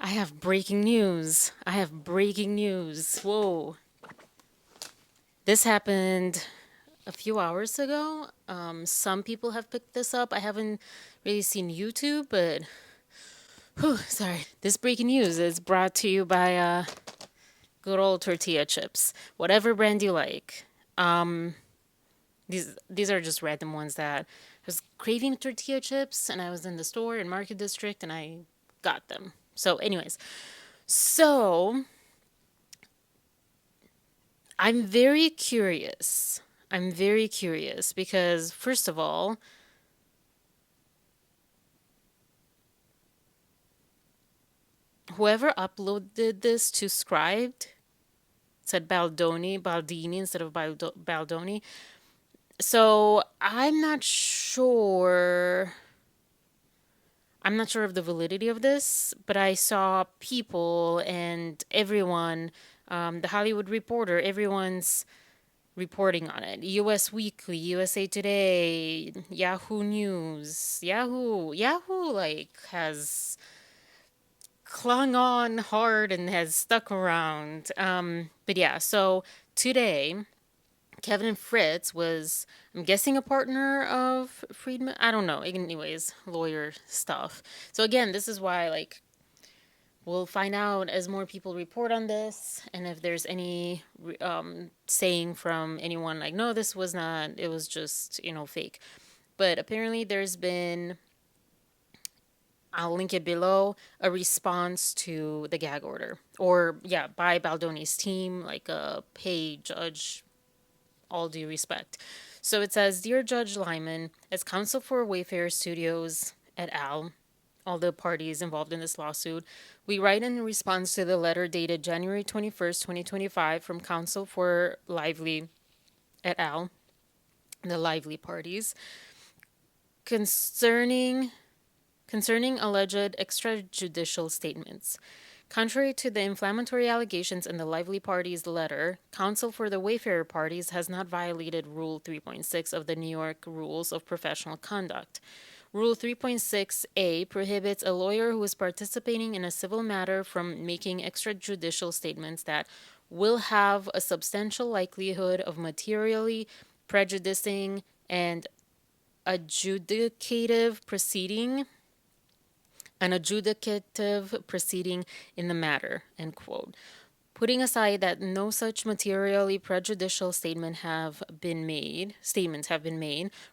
I have breaking news. I have breaking news. Whoa. This happened a few hours ago. Some people have picked this up. I haven't really seen YouTube, but whew, sorry. This breaking news is brought to you by good old tortilla chips, whatever brand you like. Um, these are just random ones that I was craving tortilla chips, and I was in the store in Market District, and I got them. So, anyways, so I'm very curious. I'm very curious because, first of all, whoever uploaded this to Scribed said Baldini instead of Baldoni. So I'm not sure. I'm not sure of the validity of this, but I saw people and everyone, the Hollywood Reporter, everyone's reporting on it. US Weekly, USA Today, Yahoo News, Yahoo like has clung on hard and has stuck around. But yeah, so today Kevin Fritz was, I'm guessing, a partner of Friedman. I don't know. Anyways, lawyer stuff. So again, this is why like we'll find out as more people report on this, and if there's any saying from anyone like, no, this was not, it was just, fake. But apparently there's been, I'll link it below, a response to the gag order. Or, yeah, by Baldoni's team, like a pay judge, all due respect. So it says, Dear Judge Lyman, as counsel for Wayfair Studios et al., all the parties involved in this lawsuit, we write in response to the letter dated January 21st, 2025, from counsel for Lively et al., the Lively parties, concerning alleged extrajudicial statements. Contrary to the inflammatory allegations in the Lively Party's letter, counsel for the Wayfarer parties has not violated Rule 3.6 of the New York Rules of Professional Conduct. Rule 3.6a prohibits a lawyer who is participating in a civil matter from making extrajudicial statements that will have a substantial likelihood of materially prejudicing and adjudicative proceeding an adjudicative proceeding in the matter, end quote. Putting aside that no such materially prejudicial statements have been made,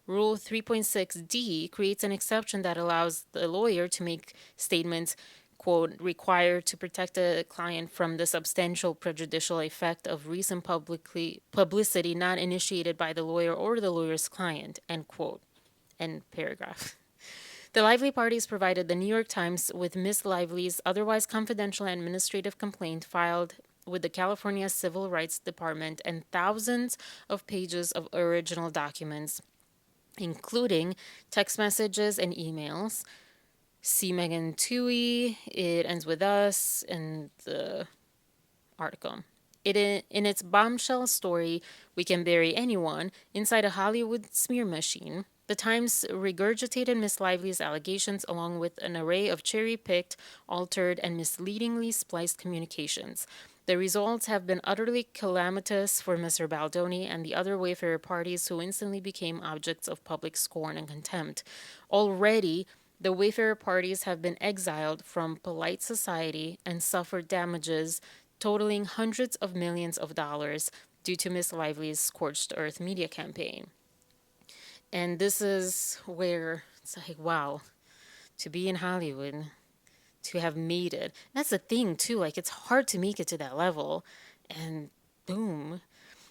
Rule 3.6d creates an exception that allows the lawyer to make statements, quote, required to protect the client from the substantial prejudicial effect of recent publicity not initiated by the lawyer or the lawyer's client, end quote, end paragraph. The Lively parties provided the New York Times with Miss Lively's otherwise confidential administrative complaint filed with the California Civil Rights Department and thousands of pages of original documents, including text messages and emails. See Megan Toohey, It Ends With Us, and the article. In its bombshell story, We Can Bury Anyone, inside a Hollywood smear machine, the Times regurgitated Miss Lively's allegations along with an array of cherry-picked, altered, and misleadingly spliced communications. The results have been utterly calamitous for Mr. Baldoni and the other Wayfarer parties who instantly became objects of public scorn and contempt. Already, the Wayfarer parties have been exiled from polite society and suffered damages totaling hundreds of millions of dollars due to Miss Lively's Scorched Earth media campaign. And this is where it's like, wow, to be in Hollywood, to have made it. That's the thing, too. Like, it's hard to make it to that level. And boom.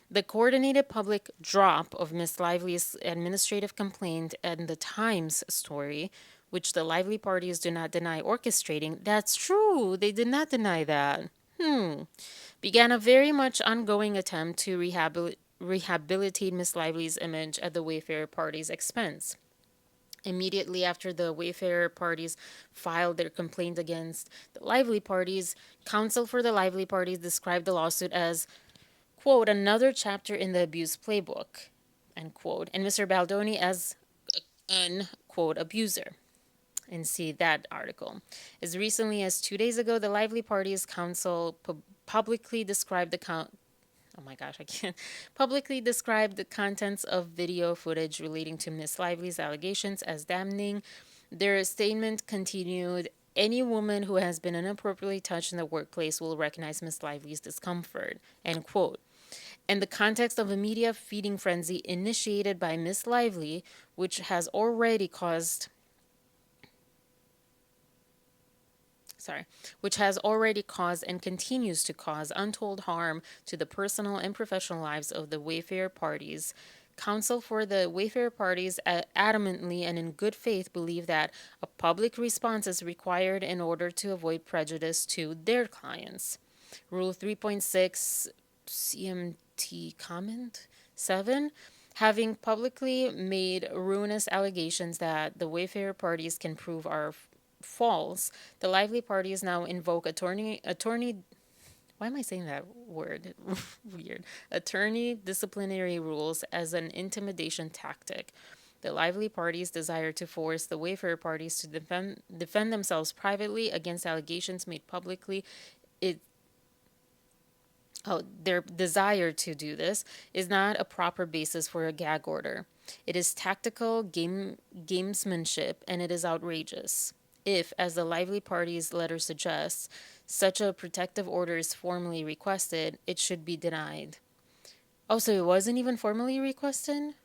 The coordinated public drop of Miss Lively's administrative complaint and the Times story, which the Lively parties do not deny orchestrating, that's true. They did not deny that. Began a very much ongoing attempt to rehabilitate Miss Lively's image at the Wayfarer party's expense. Immediately after the Wayfarer parties filed their complaint against the Lively parties, counsel for the Lively parties described the lawsuit as, quote, another chapter in the abuse playbook, end quote, and Mr. Baldoni as an, quote, abuser. and see that article. As recently as 2 days ago, the Lively Party's council publicly described oh my gosh, I can't publicly describe the contents of video footage relating to Miss Lively's allegations as damning. Their statement continued, any woman who has been inappropriately touched in the workplace will recognize Miss Lively's discomfort. End quote. In the context of a media feeding frenzy initiated by Miss Lively, which has already caused sorry, which has already caused and continues to cause untold harm to the personal and professional lives of the Wayfair parties. Counsel for the Wayfair parties adamantly and in good faith believe that a public response is required in order to avoid prejudice to their clients. Rule 3.6 CMT comment 7, having publicly made ruinous allegations that the Wayfair parties can prove are false, the Lively parties now invoke attorney why am I saying that word? Weird. Attorney disciplinary rules as an intimidation tactic. The Lively parties desire to force the Wayfair parties to defend themselves privately against allegations made publicly. It their desire to do this is not a proper basis for a gag order. It is tactical gamesmanship, and it is outrageous. If, as the Lively Party's letter suggests, such a protective order is formally requested, it should be denied. Oh, so it wasn't even formally requested?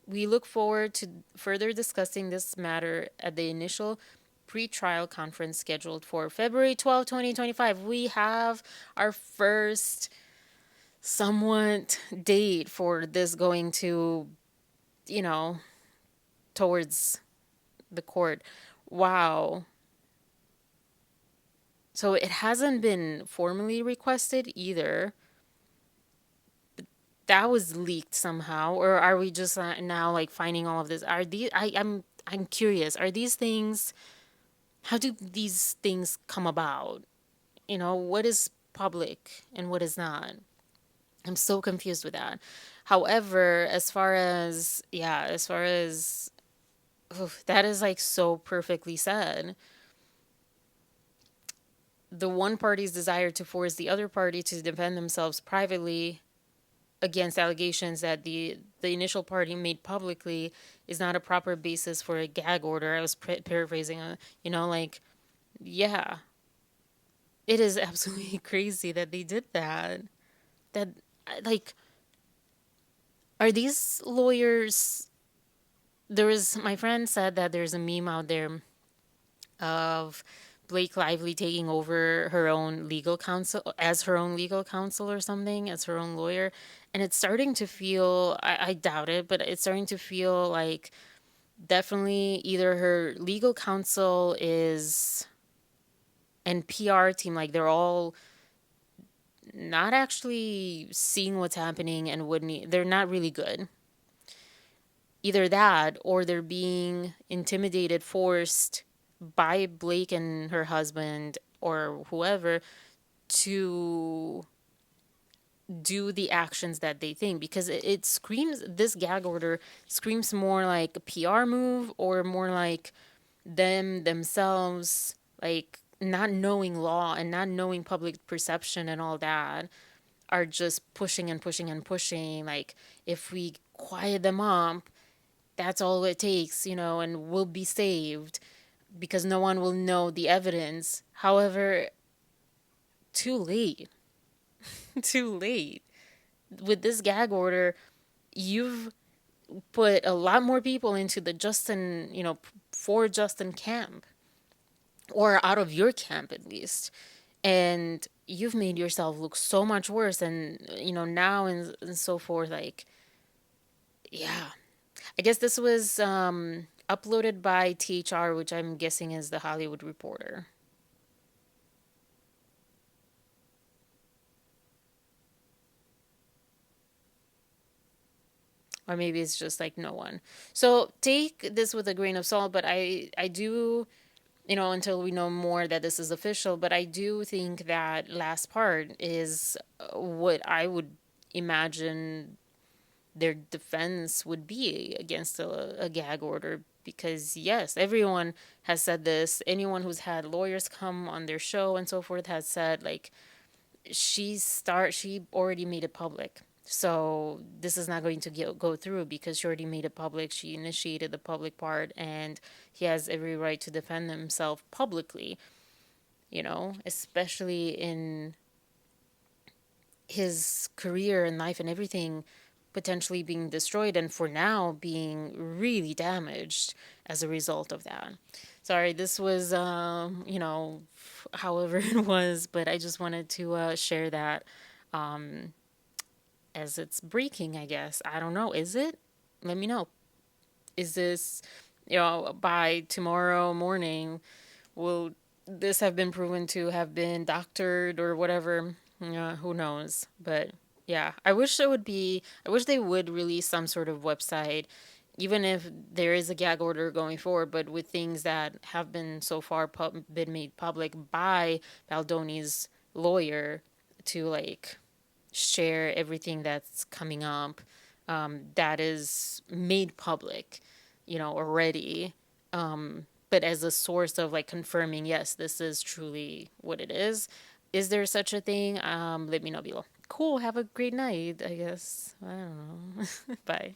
We look forward to further discussing this matter at the initial pre-trial conference scheduled for February 12, 2025. We have our first somewhat date for this going to, you know, towards the court. Wow. So it hasn't been formally requested either. That was leaked somehow, or are we just now like finding all of this? Are these? I'm curious. Are these things? How do these things come about? What is public and what is not? I'm so confused with that. However, as far as that is like so perfectly said. The one party's desire to force the other party to defend themselves privately against allegations that the initial party made publicly is not a proper basis for a gag order. I was paraphrasing, like, yeah, it is absolutely crazy that they did that. That, like, are these lawyers? My friend said that there's a meme out there of Blake Lively taking over her own legal counsel as her own legal counsel or something, as her own lawyer. And it's starting to feel, I doubt it, but it's starting to feel like definitely either her legal counsel is and PR team, like they're all not actually seeing what's happening and wouldn't, they're not really good. Either that or they're being intimidated, forced by Blake and her husband or whoever to do the actions that they think, because it screams, this gag order screams more like a PR move or more like themselves, like not knowing law and not knowing public perception and all that, are just pushing and pushing and pushing, like if we quiet them up, that's all it takes, and we'll be saved because no one will know the evidence. However, too late. Too late. With this gag order, you've put a lot more people into the Justin, for Justin camp, or out of your camp at least. And you've made yourself look so much worse. And, now and so forth. Like, yeah. I guess this was uploaded by THR, which I'm guessing is the Hollywood Reporter. Or maybe it's just like no one. So take this with a grain of salt, but I do, until we know more that this is official, but I do think that last part is what I would imagine their defense would be against a gag order. Because yes, everyone has said this. Anyone who's had lawyers come on their show and so forth has said, like, she already made it public. So this is not going to go through because she already made it public. She initiated the public part, and he has every right to defend himself publicly, especially in his career and life and everything potentially being destroyed, and for now being really damaged as a result of that. Sorry, this was, however it was, but I just wanted to share that as it's breaking, I guess. I don't know. Is it? Let me know. Is this, by tomorrow morning, will this have been proven to have been doctored or whatever? Yeah, who knows? But yeah, I wish they would release some sort of website, even if there is a gag order going forward, but with things that have been so far been made public by Baldoni's lawyer to like share everything that's coming up, that is made public, already. But as a source of like confirming, yes, this is truly what it is. Is there such a thing? Let me know below. Cool. Have a great night, I guess. I don't know. Bye.